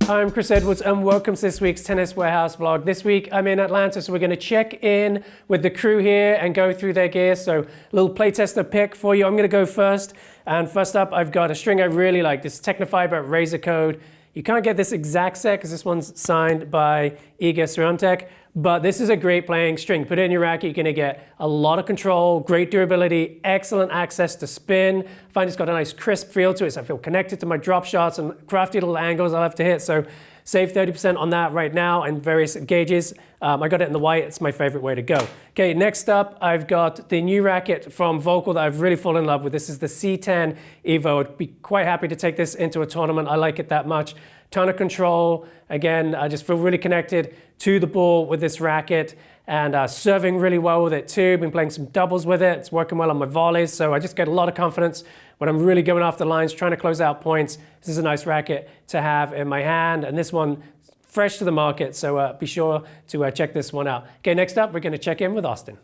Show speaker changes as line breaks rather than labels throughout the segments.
I'm Chris Edwards and welcome to this week's Tennis Warehouse vlog. This week I'm in Atlanta, so we're going to check in with the crew here and go through their gear. So a little playtester pick for you. I'm going to go first. And first up, I've got a string I really like, this Tecnifibre Razor Code. You can't get this exact set because this one's signed by Iga Swiatek, but this is a great playing string. Put it in your racket, you're going to get a lot of control, great durability, excellent access to spin. I find it's got a nice crisp feel to it, so I feel connected to my drop shots and crafty little angles I'll have to hit. So save 30% on that right now and various gauges. I got it in the white, it's my favorite way to go. Okay, next up, I've got the new racket from Volkl that I've really fallen in love with. This is the C10 Evo. I'd be quite happy to take this into a tournament. I like it that much. Ton of control. Again, I just feel really connected to the ball with this racket and serving really well with it too. Been playing some doubles with it. It's working well on my volleys, so I just get a lot of confidence when I'm really going after lines, trying to close out points. This is a nice racket to have in my hand, and this one fresh to the market, so be sure to check this one out. Okay, next up, we're going to check in with Austin.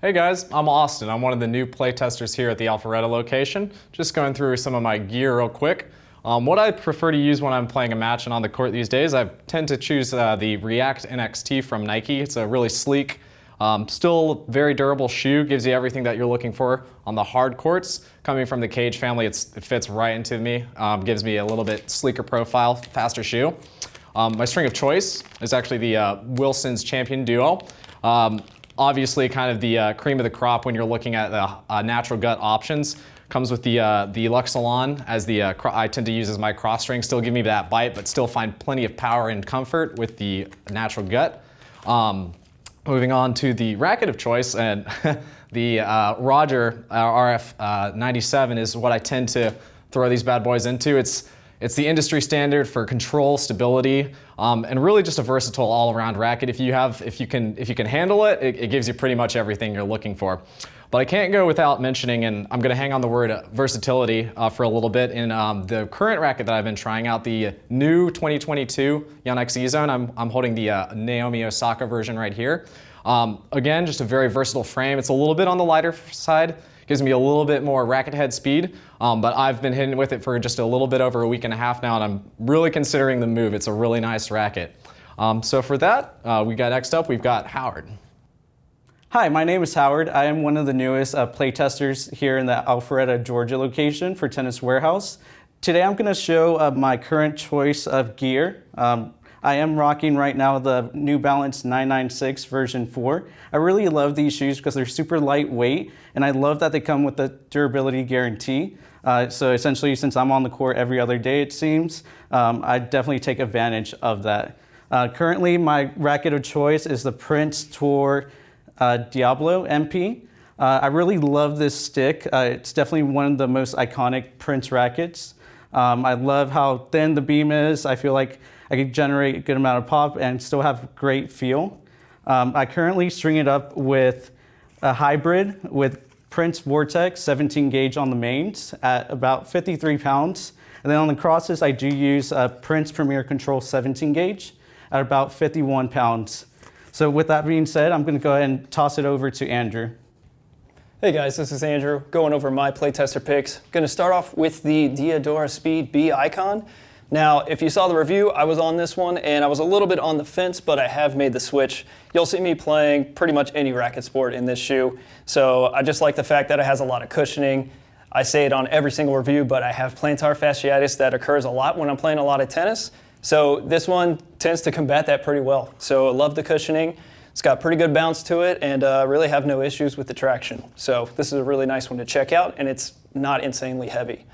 Hey guys, I'm Austin. I'm one of the new playtesters here at the Alpharetta location. Just going through some of my gear real quick. What I prefer to use when I'm playing a match and on the court these days, I tend to choose the React NXT from Nike. It's a really sleek, still very durable shoe, gives you everything that you're looking for on the hard courts. Coming from the Cage family, it fits right into me, gives me a little bit sleeker profile, faster shoe. My string of choice is actually the Wilson's Champion Duo. Obviously kind of the cream of the crop when you're looking at the natural gut options. Comes with the Luxilon as I tend to use as my cross string. Still give me that bite, but still find plenty of power and comfort with the natural gut. Moving on to the racket of choice, and the Roger RF 97 is what I tend to throw these bad boys into. It's the industry standard for control, stability, and really just a versatile all-around racket. If you can handle it, it gives you pretty much everything you're looking for. But I can't go without mentioning, and I'm going to hang on the word versatility for a little bit, in the current racket that I've been trying out, the new 2022 Yonex E-Zone. I'm holding the Naomi Osaka version right here. Again, just a very versatile frame. It's a little bit on the lighter side. Gives me a little bit more racket head speed, but I've been hitting with it for just a little bit over a week and a half now, and I'm really considering the move. It's a really nice racket. So for that, next up, we've got Howard.
Hi, my name is Howard. I am one of the newest playtesters here in the Alpharetta, Georgia location for Tennis Warehouse. Today I'm going to show my current choice of gear. I am rocking right now the New Balance 996 version 4. I really love these shoes because they're super lightweight, and I love that they come with the durability guarantee. So essentially, since I'm on the court every other day, it seems, I definitely take advantage of that. Currently, my racket of choice is the Prince Tour Diablo MP. I really love this stick. It's definitely one of the most iconic Prince rackets. I love how thin the beam is. I feel like I can generate a good amount of pop and still have great feel. I currently string it up with a hybrid with Prince Vortex 17 gauge on the mains at about 53 pounds. And then on the crosses, I do use a Prince Premier Control 17 gauge at about 51 pounds. So with that being said, I'm going to go ahead and toss it over to Andrew.
Hey guys, this is Andrew going over my playtester picks. Going to start off with the Diadora Speed B Icon. Now, if you saw the review, I was on this one and I was a little bit on the fence, but I have made the switch. You'll see me playing pretty much any racket sport in this shoe. So I just like the fact that it has a lot of cushioning. I say it on every single review, but I have plantar fasciitis that occurs a lot when I'm playing a lot of tennis. So this one tends to combat that pretty well. So I love the cushioning. It's got pretty good bounce to it and really have no issues with the traction. So this is a really nice one to check out, and it's not insanely heavy.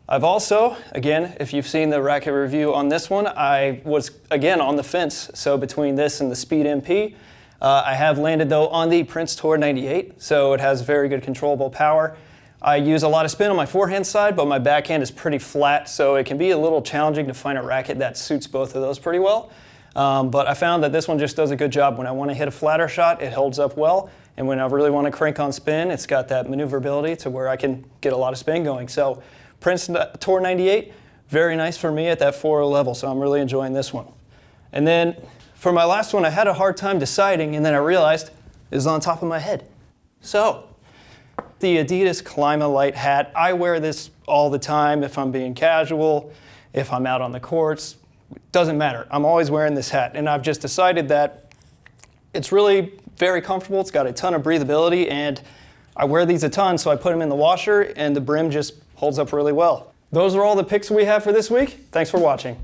I've also, again, if you've seen the racket review on this one, I was, again, on the fence. So between this and the Speed MP, I have landed, though, on the Prince Tour 98. So it has very good controllable power. I use a lot of spin on my forehand side, but my backhand is pretty flat, so it can be a little challenging to find a racket that suits both of those pretty well. But I found that this one just does a good job. When I want to hit a flatter shot, it holds up well. And when I really want to crank on spin, it's got that maneuverability to where I can get a lot of spin going. So Prince Tour 98, very nice for me at that 4.0 level, so I'm really enjoying this one. And then for my last one, I had a hard time deciding, and then I realized it was on top of my head. So the Adidas Climalite hat. I wear this all the time if I'm being casual, if I'm out on the courts, doesn't matter. I'm always wearing this hat, and I've just decided that it's really very comfortable. It's got a ton of breathability, and I wear these a ton, so I put them in the washer, and the brim just holds up really well. Those are all the picks we have for this week. Thanks for watching.